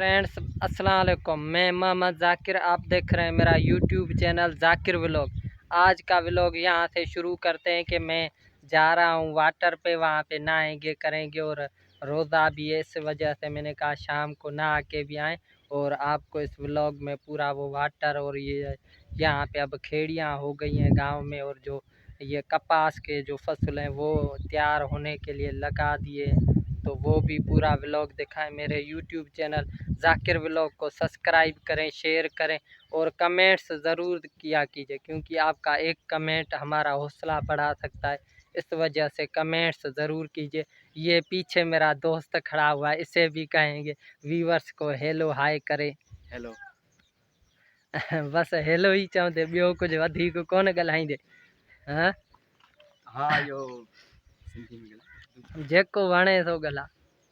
Friends अस्सलाम वालेकुम। मैं मोहम्मद ज़ाकिर, आप देख रहे हैं मेरा यूट्यूब चैनल ज़ाकिर व्लॉग। आज का व्लॉग यहाँ से शुरू करते हैं कि मैं जा रहा हूँ वाटर पे, वहाँ पे नहाएंगे करेंगे और रोज़ा भी है। इस वजह से मैंने कहा शाम को नहा के भी आएँ और आपको इस व्लॉग में पूरा वो वाटर और ये यहाँ पे अब खेड़ियाँ हो गई हैं गाँव में, और जो ये कपास के जो फसल हैं वो तैयार होने के लिए लगा दिए, तो वो भी पूरा व्लॉग दिखाएं। मेरे यूट्यूब चैनल ज़ाकिर व्लॉग को सब्सक्राइब करें, शेयर करें और कमेंट्स ज़रूर किया कीजिए, क्योंकि आपका एक कमेंट हमारा हौसला बढ़ा सकता है। इस वजह से कमेंट्स ज़रूर कीजिए। ये पीछे मेरा दोस्त खड़ा हुआ है, इसे भी कहेंगे व्यूवर्स को हेलो हाय करे। हेलो बस हेलो ही चवंदे, ॿियो कुछ वधीक कोन ॻाल्हाईंदे। हाँ हाँ यो सिंधी में ॻाल्हाए। जेको वणे सो ॻाल्हा।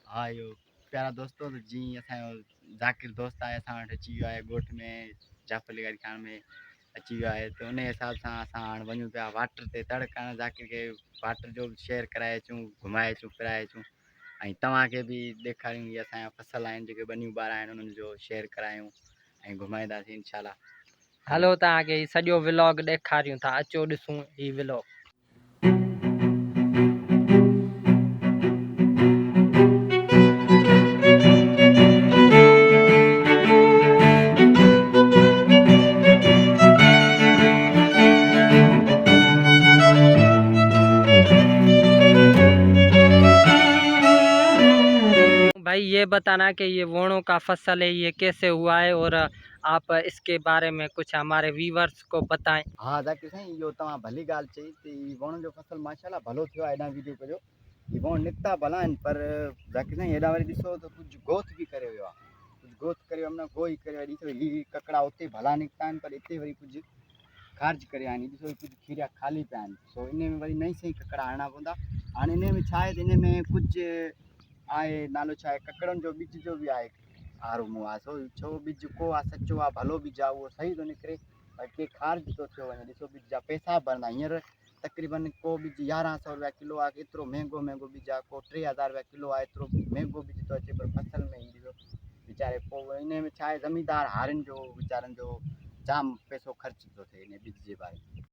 हाँ यो प्यारा दोस्तों, तो जी असांजो ज़ाकिर दोस्त आहे, असां वटि अची वियो आहे ॻोठ में जाफ़ली गाड़ी खाइण में अची वियो आहे। त उन हिसाब सां असां हाणे वञूं पिया वाटर ते तड़ करणु, ज़ाकिर खे वाटर जो शेयर कराए अचूं, घुमाए अचूं, फिराए अचूं, ऐं तव्हांखे बि ॾेखारियूं इहे असांजा फसल आहिनि जेके ॿनियूं ॿार आहिनि उन्हनि जो शेयर करायूं ऐं घुमाईंदासीं इंशाल्लाह। हलो तव्हांखे ही सॼो व्लॉग ॾेखारियूं था, अचो ॾिसूं ही व्लॉग। भाई ये बताना कि ये वोणों का फसल है, ये कैसे हुआ है, और आप इसके बारे में कुछ हमारे व्यूवर्स को बताएं। हाँ ज़ाकिर साईं, इहो तव्हां भली ॻाल्हि चई त ही वण जो फसल माशाल्लाह भलो थियो आहे। हेॾां वीडियो कजो, ही वण निकिता भला आहिनि, पर ज़ाकिर साईं हेॾां वरी ॾिसो त कुझु गोथ बि करे वियो आहे, कुझु गोथ करे वियो आहे, माना गोही करे वियो आहे। ॾिसो ही ककड़ा उते भला निकिता आहिनि, पर हिते वरी कुझु ख़ारिज करे विया आहिनि। ॾिसो कुझु खीरा ख़ाली पिया आहिनि, सो इन में वरी नई सही ककड़ा हणणा पवंदा। हाणे इन में छा आहे त इन में कुझु आहे, नालो छा आहे, ककड़नि जो ॿिज जो बि आहे आरूमो आहे। सो छो ॿिज को आहे, सचो आहे, भलो ॿिज आहे, उहो सही थो निकिरे, पर के ख़ारिज थो थियो वञे। ॾिसो ॿिज जा पैसा भरंदा हींअर तक़रीबन को ॿिज 1100 रुपया किलो आहे, एतिरो महांगो ॿिज आहे, को 3000 रुपया किलो आहे, एतिरो महांगो ॿिज थो अचे, पर फसल में ई ॾिसो वीचारे पोइ इन में छा आहे, ज़मींदार हारियुनि जो वीचारनि जो जाम पैसो ख़र्च थो थिए इन ॿिज जे बारे में।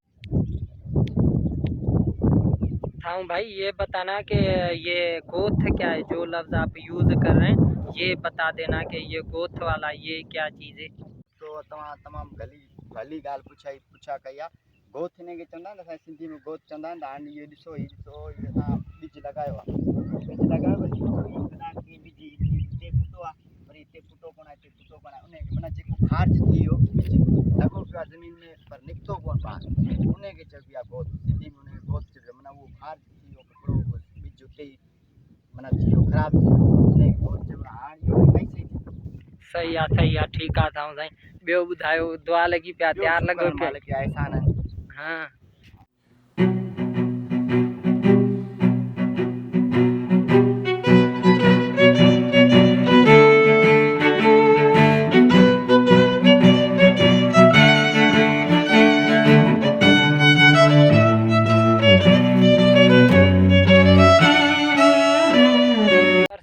हाँ भाई ये बताना कि ये गोथ क्या है, जो लफ्ज़ आप यूज़ कर रहे हैं ये बता देना कि ये गोथ वाला ये क्या चीज़ है। तो तव्हां तमामु भली ॻाल्हि पुछा कई आहे। गोथ हिन खे चवंदा आहिनि, असांजे सिंधी में गोथ चवंदा आहिनि। हाणे इहो ॾिसो इहो असां ॿिज लॻायो आहे, ॿिज लॻायो वरी हिते फुटो आहे, वरी हिते फुटो कोन आहे, हिते फुटो कोन आहे, उनखे माना जेको ख़ारिज थी वियो ॿिज लॻो पियो आहे ज़मीन में, पर निकितो कोन ॿाहिरि, उनखे चइबी आहे गोथ। सिंधी में उनखे गोथ चइबी आहे, माना उहो ख़ारिज थी वियो कपिड़ो, ॿिज उते ई माना थी वियो, ख़राबु थी वियो, उनखे गोथ चइबो आहे। हाणे इहो नई सही सही आहे ठीकु आहे साईं। ॿियो ॿुधायो, दुआ लॻी पिया, तयारु लॻो पिया? मालिक जा एहसान आहिनि। हाँ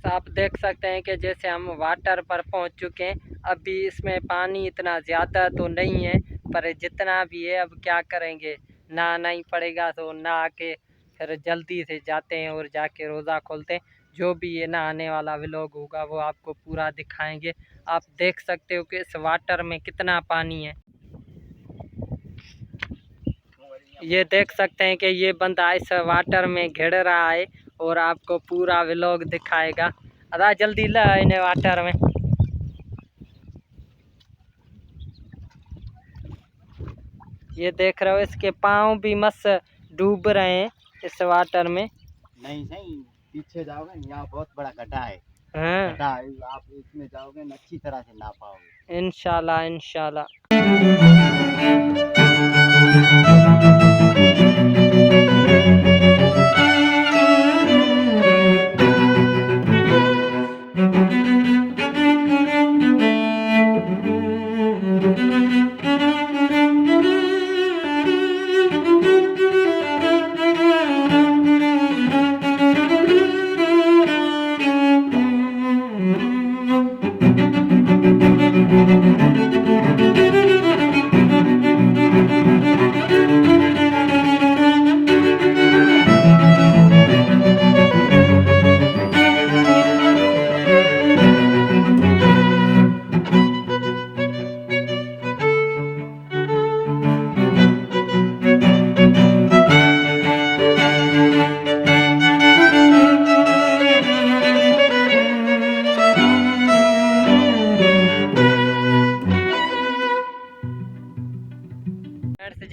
आप देख सकते हैं कि जैसे हम वाटर पर पहुंच चुके हैं। अभी इसमें पानी इतना ज़्यादा तो नहीं है, पर जितना भी है अब क्या करेंगे, नहाना ही पड़ेगा। तो नहा के फिर जल्दी से जाते हैं और जाके रोज़ा खोलते हैं। जो भी ये नहाने वाला व्लॉग होगा वो आपको पूरा दिखाएंगे। आप देख सकते हो कि इस वाटर में कितना पानी है। ये देख सकते हैं कि ये बंदा इस वाटर में घिर रहा है और आपको पूरा व्लॉग दिखाएगा। अदा जल्दी ला इन्हें वाटर में। ये देख रहे हो इसके पाँव भी मस्त डूब रहे हैं इस वाटर में। नहीं नहीं, पीछे जाओगे यहाँ बहुत बड़ा गड्ढा है। हाँ गड्ढा है, आप इसमें जाओगे न अच्छी तरह से ना पाओगे। इंशाल्लाह इंशाल्लाह।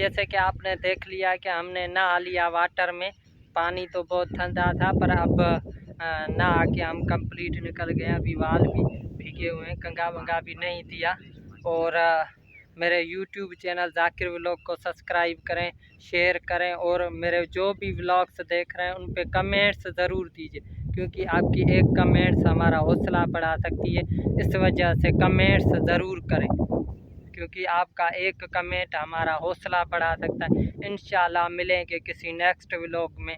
जैसे कि आपने देख लिया कि हमने नहा लिया वाटर में। पानी तो बहुत ठंडा था, पर अब नहा के हम कंप्लीट निकल गए। अभी बाल भी भीगे हुए हैं, कंघा वंगा भी नहीं दिया। और मेरे यूट्यूब चैनल जाकिर व्लॉग को सब्सक्राइब करें, शेयर करें, और मेरे जो भी व्लॉग्स देख रहे हैं उन पे कमेंट्स ज़रूर दीजिए, क्योंकि आपकी एक कमेंट्स हमारा हौसला बढ़ा सकती है। इस वजह से कमेंट्स ज़रूर करें, क्योंकि आपका एक कमेंट हमारा हौसला बढ़ा सकता है। इंशाल्लाह मिलेंगे किसी नेक्स्ट व्लॉग में।